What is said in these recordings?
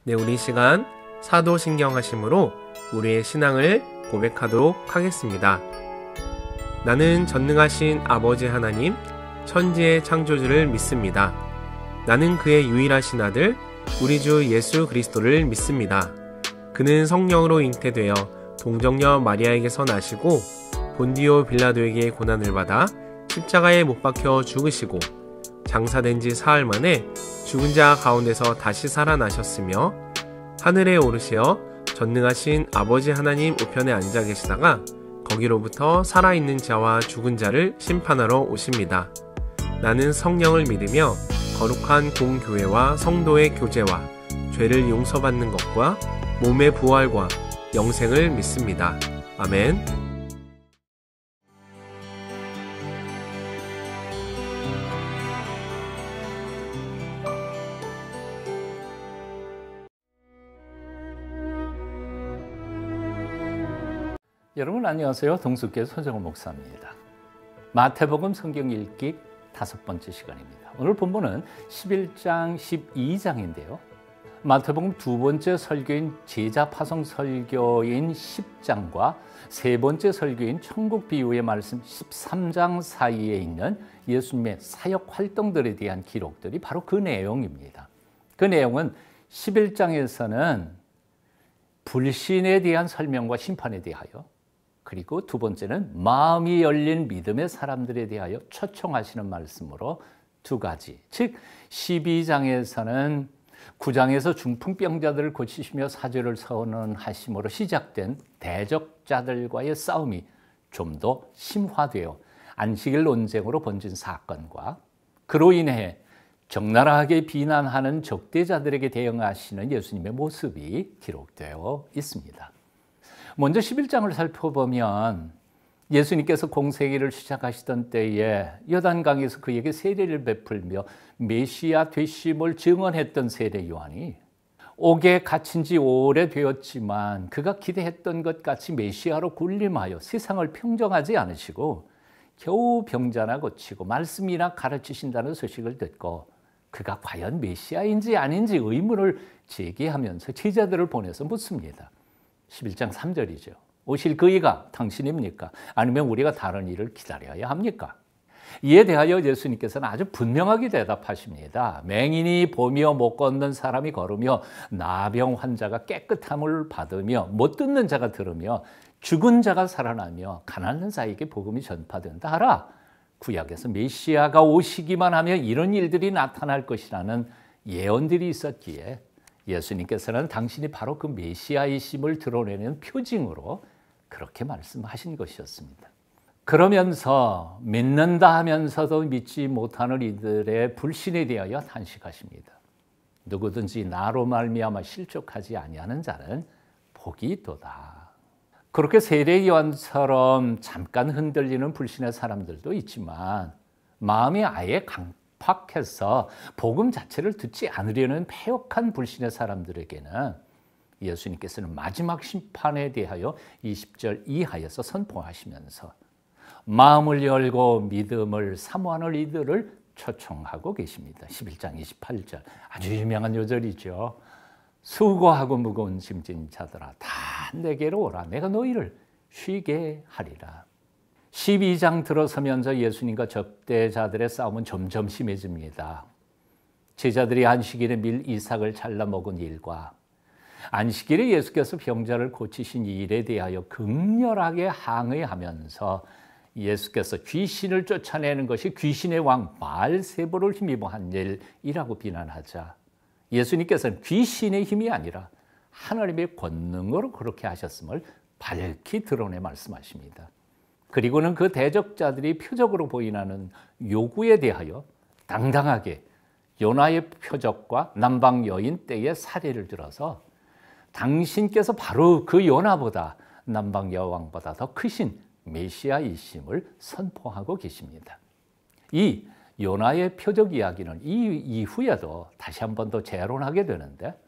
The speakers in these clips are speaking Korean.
네, 우리 시간 사도신경하심으로 우리의 신앙을 고백하도록 하겠습니다. 나는 전능하신 아버지 하나님, 천지의 창조주를 믿습니다. 나는 그의 유일하신 아들, 우리 주 예수 그리스도를 믿습니다. 그는 성령으로 잉태되어 동정녀 마리아에게서 나시고 본디오 빌라도에게 고난을 받아 십자가에 못 박혀 죽으시고 장사된 지 사흘 만에 죽은 자 가운데서 다시 살아나셨으며 하늘에 오르시어 전능하신 아버지 하나님 우편에 앉아 계시다가 거기로부터 살아있는 자와 죽은 자를 심판하러 오십니다. 나는 성령을 믿으며 거룩한 공교회와 성도의 교제와 죄를 용서받는 것과 몸의 부활과 영생을 믿습니다. 아멘. 여러분 안녕하세요. 동숙교회 손정호 목사입니다. 마태복음 성경 읽기 5번째 시간입니다. 오늘 본문은 11장 12장인데요. 마태복음 두 번째 설교인 제자 파송 설교인 10장과 세 번째 설교인 천국 비유의 말씀 13장 사이에 있는 예수님의 사역 활동들에 대한 기록들이 바로 그 내용입니다. 그 내용은 11장에서는 불신에 대한 설명과 심판에 대하여, 그리고 두 번째는 마음이 열린 믿음의 사람들에 대하여 초청하시는 말씀으로 두 가지, 즉 12장에서는 9장에서 중풍병자들을 고치시며 사죄를 선언하심으로 시작된 대적자들과의 싸움이 좀 더 심화되어 안식일 논쟁으로 번진 사건과 그로 인해 적나라하게 비난하는 적대자들에게 대응하시는 예수님의 모습이 기록되어 있습니다. 먼저 11장을 살펴보면 예수님께서 공생애를 시작하시던 때에 요단강에서 그에게 세례를 베풀며 메시아 되심을 증언했던 세례 요한이 옥에 갇힌 지 오래되었지만 그가 기대했던 것 같이 메시아로 군림하여 세상을 평정하지 않으시고 겨우 병자나 고치고 말씀이나 가르치신다는 소식을 듣고 그가 과연 메시아인지 아닌지 의문을 제기하면서 제자들을 보내서 묻습니다. 11장 3절이죠. 오실 그이가 당신입니까? 아니면 우리가 다른 일을 기다려야 합니까? 이에 대하여 예수님께서는 아주 분명하게 대답하십니다. 맹인이 보며 못 걷는 사람이 걸으며 나병 환자가 깨끗함을 받으며 못 듣는 자가 들으며 죽은 자가 살아나며 가난한 자에게 복음이 전파된다 하라. 구약에서 메시아가 오시기만 하면 이런 일들이 나타날 것이라는 예언들이 있었기에 예수님께서는 당신이 바로 그 메시아이심을 드러내는 표징으로 그렇게 말씀하신 것이었습니다. 그러면서 믿는다 하면서도 믿지 못하는 이들의 불신에 대하여 탄식하십니다. 누구든지 나로 말미암아 실족하지 아니하는 자는 복이 있도다. 그렇게 세례 요한처럼 잠깐 흔들리는 불신의 사람들도 있지만 마음이 아예 강팍해서 복음 자체를 듣지 않으려는 패역한 불신의 사람들에게는 예수님께서는 마지막 심판에 대하여 20절 이하에서 선포하시면서 마음을 열고 믿음을 사모하는 이들을 초청하고 계십니다. 11장 28절 아주 유명한 요절이죠. 수고하고 무거운 짐진 자들아 다 내게로 오라. 내가 너희를 쉬게 하리라. 12장 들어서면서 예수님과 적대자들의 싸움은 점점 심해집니다. 제자들이 안식일에 밀 이삭을 잘라 먹은 일과 안식일에 예수께서 병자를 고치신 일에 대하여 극렬하게 항의하면서 예수께서 귀신을 쫓아내는 것이 귀신의 왕 바알세불을 힘입어 한 일이라고 비난하자 예수님께서는 귀신의 힘이 아니라 하나님의 권능으로 그렇게 하셨음을 밝히 드러내 말씀하십니다. 그리고는 그 대적자들이 표적으로 보이는 요구에 대하여 당당하게 요나의 표적과 남방 여인 때의 사례를 들어서 당신께서 바로 그 요나보다 남방 여왕보다 더 크신 메시아이심을 선포하고 계십니다. 이 요나의 표적 이야기는 이 이후에도 다시 한 번 더 재론하게 되는데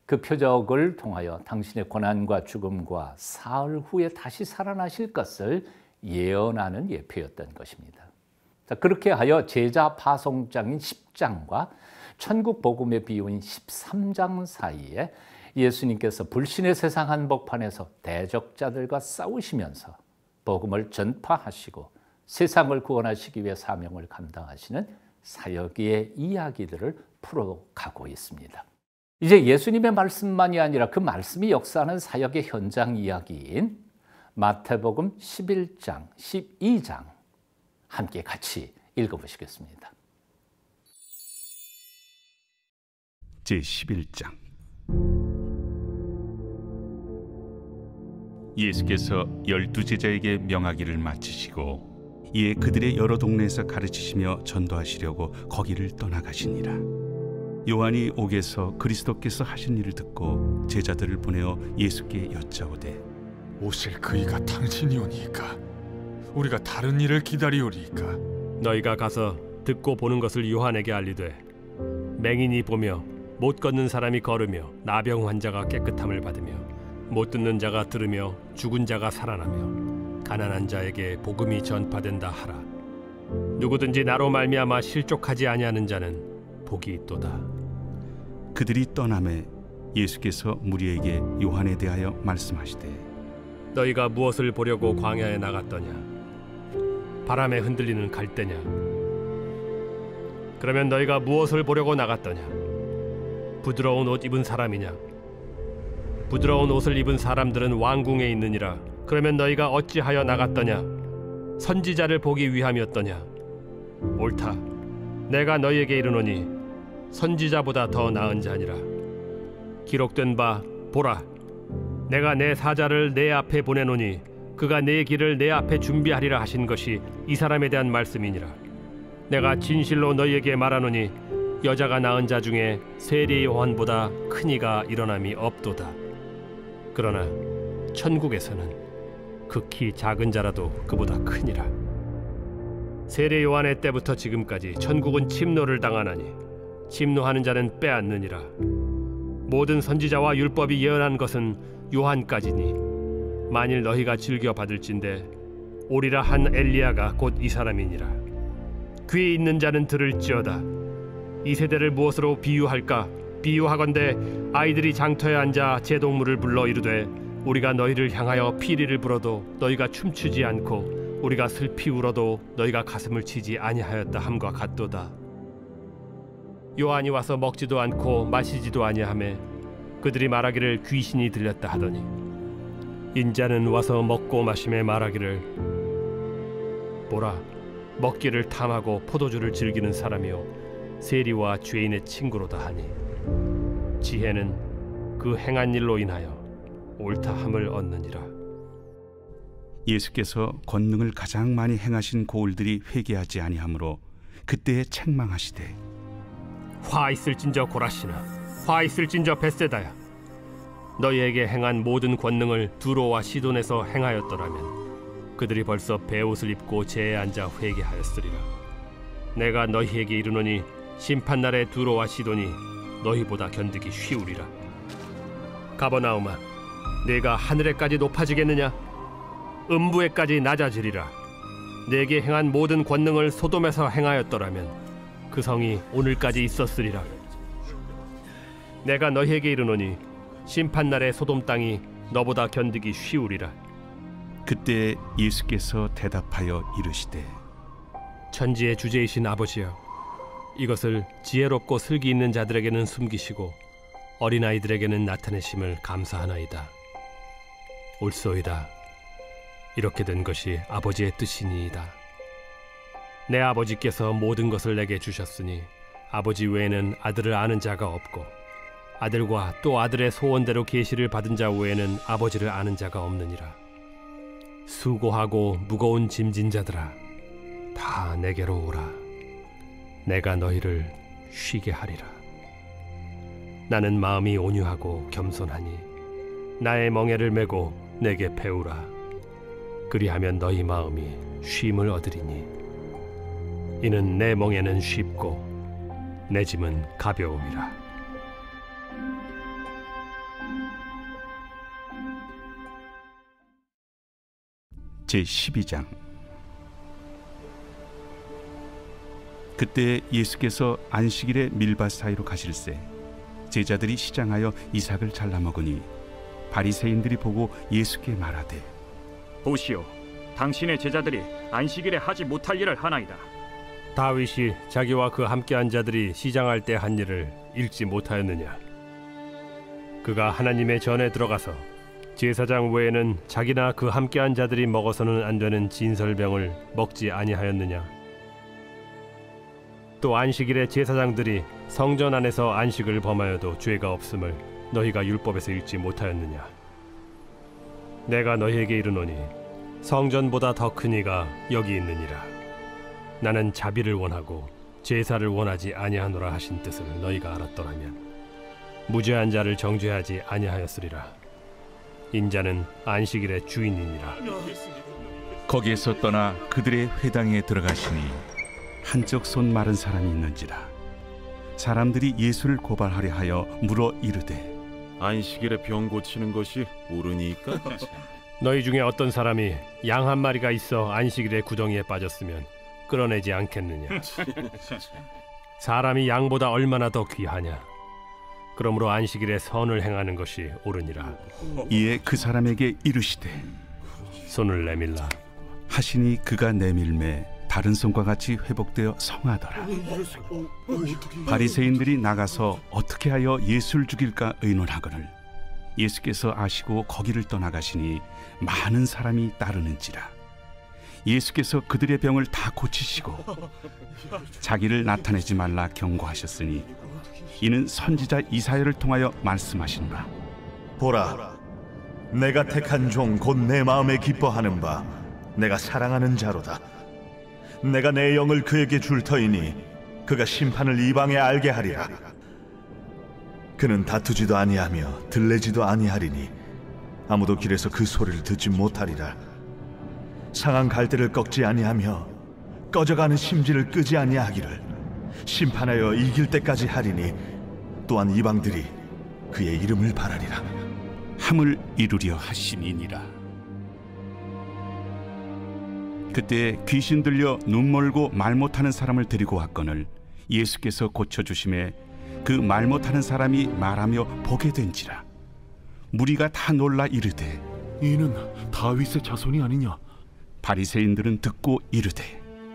그 표적을 통하여 당신의 고난과 죽음과 사흘 후에 다시 살아나실 것을 예언하는 예표였던 것입니다. 자, 그렇게 하여 제자 파송장인 10장과 천국 복음의 비유인 13장 사이에 예수님께서 불신의 세상 한복판에서 대적자들과 싸우시면서 복음을 전파하시고 세상을 구원하시기 위해 사명을 감당하시는 사역의 이야기들을 풀어가고 있습니다. 이제 예수님의 말씀만이 아니라 그 말씀이 역사하는 사역의 현장 이야기인 마태복음 11장, 12장 함께 같이 읽어보시겠습니다. 제11장. 예수께서 12제자에게 명하기를 마치시고 이에 그들의 여러 동네에서 가르치시며 전도하시려고 거기를 떠나가시니라. 요한이 옥에서 그리스도께서 하신 일을 듣고 제자들을 보내어 예수께 여짜오되 오실 그이가 당신이오니이까 우리가 다른 일을 기다리오리이까. 너희가 가서 듣고 보는 것을 요한에게 알리되 맹인이 보며 못 걷는 사람이 걸으며 나병 환자가 깨끗함을 받으며 못 듣는 자가 들으며 죽은 자가 살아나며 가난한 자에게 복음이 전파된다 하라. 누구든지 나로 말미암아 실족하지 아니하는 자는 복이 있도다. 그들이 떠나매 예수께서 무리에게 요한에 대하여 말씀하시되 너희가 무엇을 보려고 광야에 나갔더냐? 바람에 흔들리는 갈대냐? 그러면 너희가 무엇을 보려고 나갔더냐? 부드러운 옷 입은 사람이냐? 부드러운 옷을 입은 사람들은 왕궁에 있느니라. 그러면 너희가 어찌하여 나갔더냐? 선지자를 보기 위함이었더냐? 옳다. 내가 너희에게 이르노니 선지자보다 더 나은 자니라. 기록된 바 보라, 내가 내 사자를 내 앞에 보내노니 그가 내 길을 내 앞에 준비하리라 하신 것이 이 사람에 대한 말씀이니라. 내가 진실로 너희에게 말하노니 여자가 낳은 자 중에 세례 요한보다 큰 이가 일어남이 없도다. 그러나 천국에서는 극히 작은 자라도 그보다 크니라. 세례 요한의 때부터 지금까지 천국은 침노를 당하나니 침노하는 자는 빼앗느니라. 모든 선지자와 율법이 예언한 것은 요한까지니 만일 너희가 즐겨 받을진대 오리라 한 엘리야가 곧 이 사람이니라. 귀 있는 자는 들을지어다. 이 세대를 무엇으로 비유할까? 비유하건대 아이들이 장터에 앉아 제동물을 불러 이르되 우리가 너희를 향하여 피리를 불어도 너희가 춤추지 않고 우리가 슬피 울어도 너희가 가슴을 치지 아니하였다 함과 같도다. 요한이 와서 먹지도 않고 마시지도 아니하매 그들이 말하기를 귀신이 들렸다 하더니 인자는 와서 먹고 마심에 말하기를 보라, 먹기를 탐하고 포도주를 즐기는 사람이요 세리와 죄인의 친구로다 하니 지혜는 그 행한 일로 인하여 옳다함을 얻느니라. 예수께서 권능을 가장 많이 행하신 고을들이 회개하지 아니하므로 그때에 책망하시되 화 있을진저 고라시나, 화 있을진저 벳세다야. 너희에게 행한 모든 권능을 두로와 시돈에서 행하였더라면 그들이 벌써 베옷을 입고 제에 앉아 회개하였으리라. 내가 너희에게 이르노니 심판날에 두로와 시돈이 너희보다 견디기 쉬우리라. 가버나움아, 네가 하늘에까지 높아지겠느냐? 음부에까지 낮아지리라. 네게 행한 모든 권능을 소돔에서 행하였더라면 그 성이 오늘까지 있었으리라. 내가 너희에게 이르노니 심판날에 소돔 땅이 너보다 견디기 쉬우리라. 그때 예수께서 대답하여 이르시되 천지의 주제이신 아버지여, 이것을 지혜롭고 슬기 있는 자들에게는 숨기시고 어린아이들에게는 나타내심을 감사하나이다. 옳소이다. 이렇게 된 것이 아버지의 뜻이니이다. 내 아버지께서 모든 것을 내게 주셨으니 아버지 외에는 아들을 아는 자가 없고 아들과 또 아들의 소원대로 계시를 받은 자 외에는 아버지를 아는 자가 없느니라. 수고하고 무거운 짐진 자들아, 다 내게로 오라. 내가 너희를 쉬게 하리라. 나는 마음이 온유하고 겸손하니 나의 멍에를 메고 내게 배우라. 그리하면 너희 마음이 쉼을 얻으리니 이는 내 멍에는 쉽고 내 짐은 가벼움이라. 제12장. 그때 예수께서 안식일에 밀밭 사이로 가실새 제자들이 시장하여 이삭을 잘라 먹으니 바리새인들이 보고 예수께 말하되 보시오, 당신의 제자들이 안식일에 하지 못할 일을 하나이다. 다윗이 자기와 그 함께한 자들이 시장할 때 한 일을 읽지 못하였느냐? 그가 하나님의 전에 들어가서 제사장 외에는 자기나 그 함께한 자들이 먹어서는 안 되는 진설병을 먹지 아니하였느냐? 또 안식일에 제사장들이 성전 안에서 안식을 범하여도 죄가 없음을 너희가 율법에서 읽지 못하였느냐? 내가 너희에게 이르노니 성전보다 더 큰 이가 여기 있느니라. 나는 자비를 원하고 제사를 원하지 아니하노라 하신 뜻을 너희가 알았더라면 무죄한 자를 정죄하지 아니하였으리라. 인자는 안식일의 주인이니라. 거기에서 떠나 그들의 회당에 들어가시니 한쪽 손 마른 사람이 있는지라. 사람들이 예수를 고발하려 하여 물어 이르되 안식일에 병 고치는 것이 옳으니까? 너희 중에 어떤 사람이 양 한 마리가 있어 안식일에 구덩이에 빠졌으면 끌어내지 않겠느냐? 사람이 양보다 얼마나 더 귀하냐? 그러므로 안식일에 선을 행하는 것이 옳으니라. 이에 그 사람에게 이르시되 손을 내밀라 하시니 그가 내밀매 다른 손과 같이 회복되어 성하더라. 바리새인들이 나가서 어떻게 하여 예수를 죽일까 의논하거늘 예수께서 아시고 거기를 떠나가시니 많은 사람이 따르는지라. 예수께서 그들의 병을 다 고치시고 자기를 나타내지 말라 경고하셨으니 이는 선지자 이사야를 통하여 말씀하시노라. 보라, 내가 택한 종 곧 내 마음에 기뻐하는 바 내가 사랑하는 자로다. 내가 내 영을 그에게 줄 터이니 그가 심판을 이방에 알게 하리라. 그는 다투지도 아니하며 들레지도 아니하리니 아무도 길에서 그 소리를 듣지 못하리라. 상한 갈대를 꺾지 아니하며 꺼져가는 심지를 끄지 아니하기를 심판하여 이길 때까지 하리니 또한 이방들이 그의 이름을 바라리라. 함을 이루려 하시니니라. 그때 귀신 들려 눈 멀고 말 못하는 사람을 데리고 왔거늘 예수께서 고쳐주심에 그 말 못하는 사람이 말하며 보게 된지라. 무리가 다 놀라 이르되 이는 다윗의 자손이 아니냐? 바리새인들은 듣고 이르되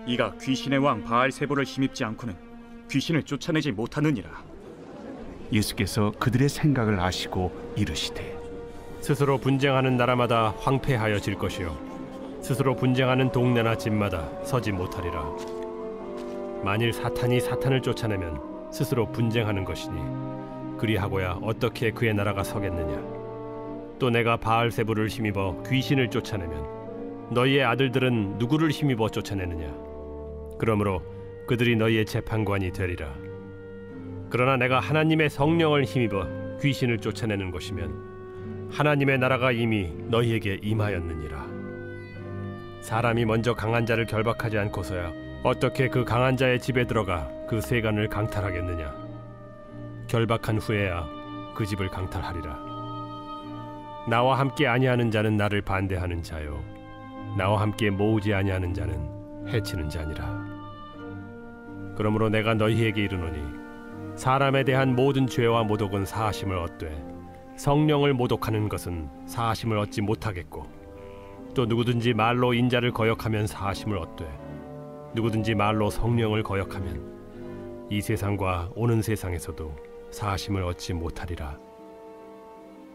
이가 귀신의 왕 바알세불을 힘입지 않고는 귀신을 쫓아내지 못하느니라. 예수께서 그들의 생각을 아시고 이르시되 스스로 분쟁하는 나라마다 황폐하여질 것이요 스스로 분쟁하는 동네나 집마다 서지 못하리라. 만일 사탄이 사탄을 쫓아내면 스스로 분쟁하는 것이니 그리하고야 어떻게 그의 나라가 서겠느냐? 또 내가 바알세불을 힘입어 귀신을 쫓아내면 너희의 아들들은 누구를 힘입어 쫓아내느냐? 그러므로 그들이 너희의 재판관이 되리라. 그러나 내가 하나님의 성령을 힘입어 귀신을 쫓아내는 것이면 하나님의 나라가 이미 너희에게 임하였느니라. 사람이 먼저 강한 자를 결박하지 않고서야 어떻게 그 강한 자의 집에 들어가 그 세간을 강탈하겠느냐? 결박한 후에야 그 집을 강탈하리라. 나와 함께 아니하는 자는 나를 반대하는 자요 나와 함께 모으지 아니하는 자는 해치는 자니라. 그러므로 내가 너희에게 이르노니 사람에 대한 모든 죄와 모독은 사하심을 얻되 성령을 모독하는 것은 사하심을 얻지 못하겠고 또 누구든지 말로 인자를 거역하면 사하심을 얻되 누구든지 말로 성령을 거역하면 이 세상과 오는 세상에서도 사하심을 얻지 못하리라.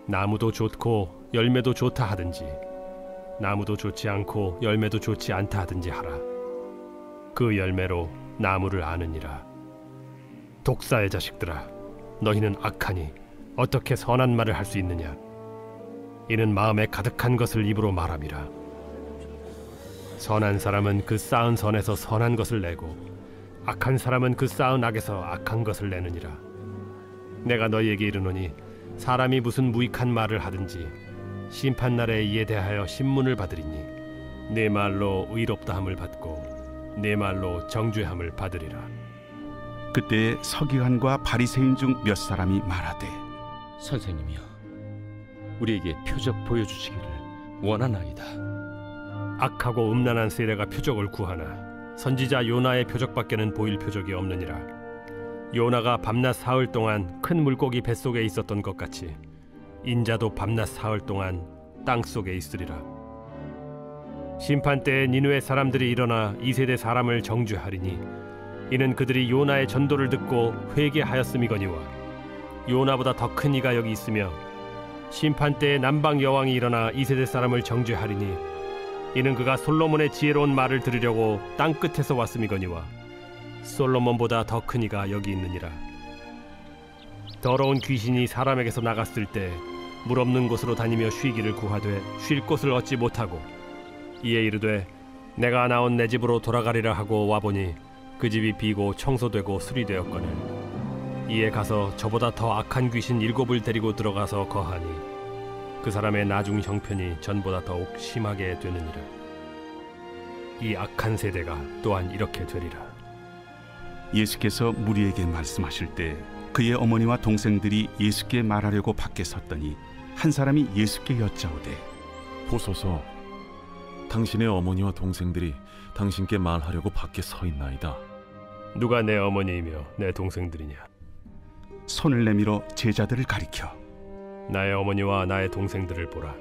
나무도 좋고 열매도 좋다 하든지 나무도 좋지 않고 열매도 좋지 않다 하든지 하라. 그 열매로 나무를 아느니라. 독사의 자식들아, 너희는 악하니 어떻게 선한 말을 할 수 있느냐? 이는 마음에 가득한 것을 입으로 말함이라. 선한 사람은 그 쌓은 선에서 선한 것을 내고 악한 사람은 그 쌓은 악에서 악한 것을 내느니라. 내가 너희에게 이르노니 사람이 무슨 무익한 말을 하든지 심판날에 이에 대하여 신문을 받으리니 내 말로 의롭다함을 받고 내 말로 정죄함을 받으리라. 그때 서기관과 바리새인 중 몇 사람이 말하되 선생님이여, 우리에게 표적 보여주시기를 원하나이다. 악하고 음란한 세례가 표적을 구하나 선지자 요나의 표적밖에는 보일 표적이 없느니라. 요나가 밤낮 사흘 동안 큰 물고기 뱃속에 있었던 것 같이 인자도 밤낮 사흘 동안 땅 속에 있으리라. 심판 때에 니느웨 사람들이 일어나 이 세대 사람을 정죄하리니 이는 그들이 요나의 전도를 듣고 회개하였음이거니와 요나보다 더 큰 이가 여기 있으며 심판 때에 남방 여왕이 일어나 이 세대 사람을 정죄하리니 이는 그가 솔로몬의 지혜로운 말을 들으려고 땅 끝에서 왔음이거니와 솔로몬보다 더 큰 이가 여기 있느니라. 더러운 귀신이 사람에게서 나갔을 때 물 없는 곳으로 다니며 쉬기를 구하되 쉴 곳을 얻지 못하고 이에 이르되 내가 나온 내 집으로 돌아가리라 하고 와보니 그 집이 비고 청소되고 수리되었거늘 이에 가서 저보다 더 악한 귀신 7을 데리고 들어가서 거하니 그 사람의 나중 형편이 전보다 더욱 심하게 되느니라. 이 악한 세대가 또한 이렇게 되리라. 예수께서 무리에게 말씀하실 때 그의 어머니와 동생들이 예수께 말하려고 밖에 섰더니 한 사람이 예수께 여짜오되 보소서, 당신의 어머니와 동생들이 당신께 말하려고 밖에 서 있나이다. 누가 내 어머니이며 내 동생들이냐? 손을 내밀어 제자들을 가리켜 나의 어머니와 나의 동생들을 보라.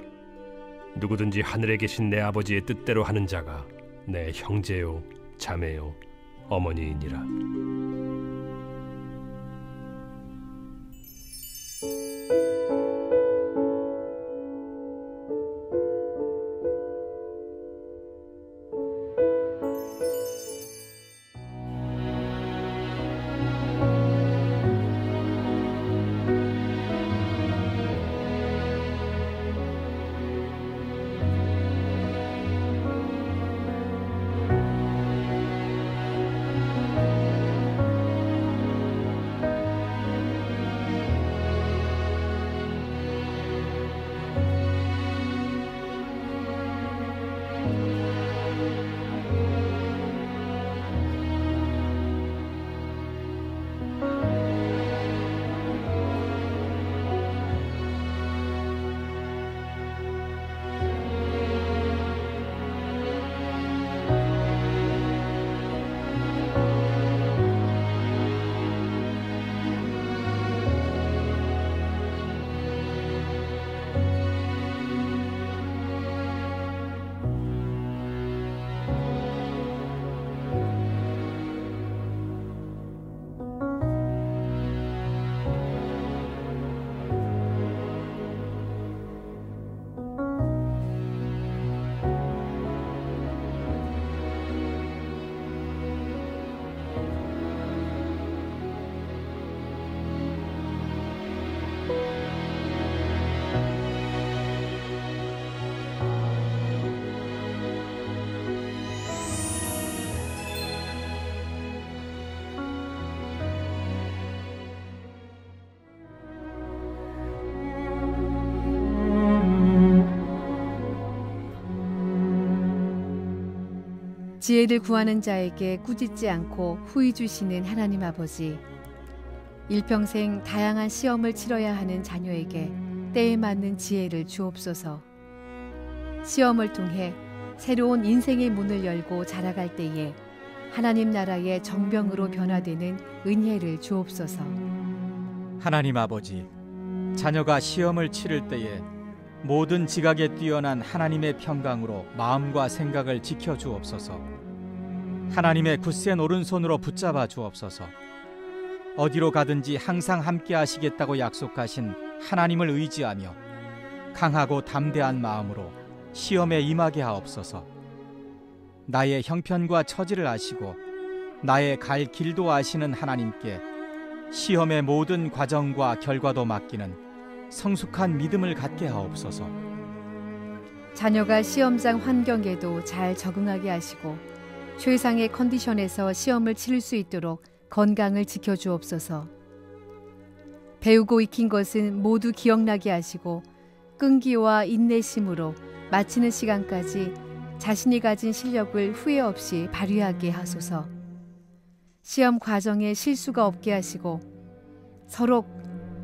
누구든지 하늘에 계신 내 아버지의 뜻대로 하는 자가 내 형제요 자매요 어머니이니라. 지혜를 구하는 자에게 꾸짖지 않고 후히 주시는 하나님 아버지, 일평생 다양한 시험을 치러야 하는 자녀에게 때에 맞는 지혜를 주옵소서. 시험을 통해 새로운 인생의 문을 열고 자라갈 때에 하나님 나라의 정병으로 변화되는 은혜를 주옵소서. 하나님 아버지, 자녀가 시험을 치를 때에 모든 지각에 뛰어난 하나님의 평강으로 마음과 생각을 지켜 주옵소서. 하나님의 굳센 오른손으로 붙잡아 주옵소서. 어디로 가든지 항상 함께 하시겠다고 약속하신 하나님을 의지하며 강하고 담대한 마음으로 시험에 임하게 하옵소서. 나의 형편과 처지를 아시고 나의 갈 길도 아시는 하나님께 시험의 모든 과정과 결과도 맡기는 성숙한 믿음을 갖게 하옵소서. 자녀가 시험장 환경에도 잘 적응하게 하시고 최상의 컨디션에서 시험을 치를 수 있도록 건강을 지켜주옵소서. 배우고 익힌 것은 모두 기억나게 하시고 끈기와 인내심으로 마치는 시간까지 자신이 가진 실력을 후회 없이 발휘하게 하소서. 시험 과정에 실수가 없게 하시고 서로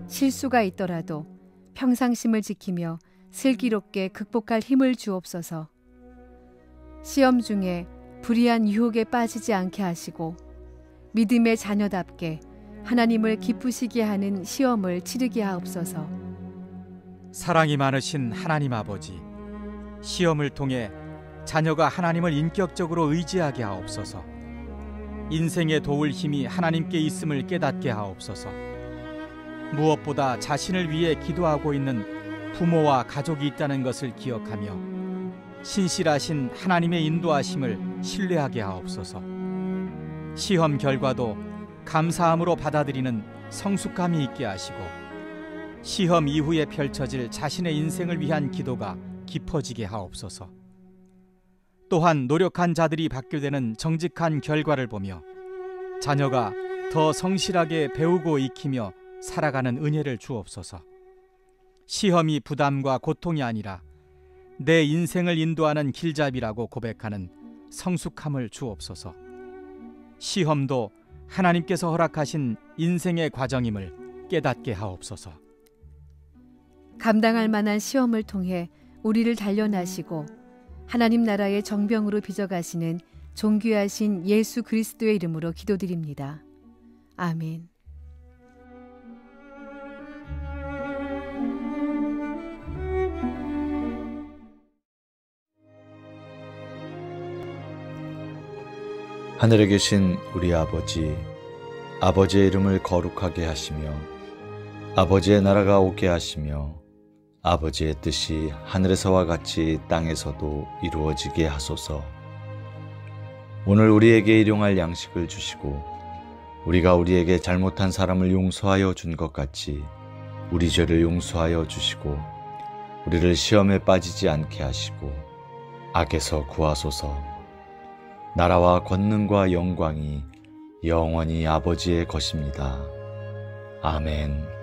실수가 있더라도 평상심을 지키며 슬기롭게 극복할 힘을 주옵소서. 시험 중에 불의한 유혹에 빠지지 않게 하시고 믿음의 자녀답게 하나님을 기쁘시게 하는 시험을 치르게 하옵소서. 사랑이 많으신 하나님 아버지, 시험을 통해 자녀가 하나님을 인격적으로 의지하게 하옵소서. 인생에 도울 힘이 하나님께 있음을 깨닫게 하옵소서. 무엇보다 자신을 위해 기도하고 있는 부모와 가족이 있다는 것을 기억하며 신실하신 하나님의 인도하심을 신뢰하게 하옵소서. 시험 결과도 감사함으로 받아들이는 성숙함이 있게 하시고 시험 이후에 펼쳐질 자신의 인생을 위한 기도가 깊어지게 하옵소서. 또한 노력한 자들이 받게 되는 정직한 결과를 보며 자녀가 더 성실하게 배우고 익히며 살아가는 은혜를 주옵소서. 시험이 부담과 고통이 아니라 내 인생을 인도하는 길잡이라고 고백하는 성숙함을 주옵소서. 시험도 하나님께서 허락하신 인생의 과정임을 깨닫게 하옵소서. 감당할 만한 시험을 통해 우리를 단련하시고 하나님 나라의 정병으로 빚어가시는 존귀하신 예수 그리스도의 이름으로 기도드립니다. 아멘. 하늘에 계신 우리 아버지, 아버지의 이름을 거룩하게 하시며 아버지의 나라가 오게 하시며 아버지의 뜻이 하늘에서와 같이 땅에서도 이루어지게 하소서. 오늘 우리에게 일용할 양식을 주시고 우리가 우리에게 잘못한 사람을 용서하여 준 것 같이 우리 죄를 용서하여 주시고 우리를 시험에 빠지지 않게 하시고 악에서 구하소서. 나라와 권능과 영광이 영원히 아버지의 것입니다. 아멘.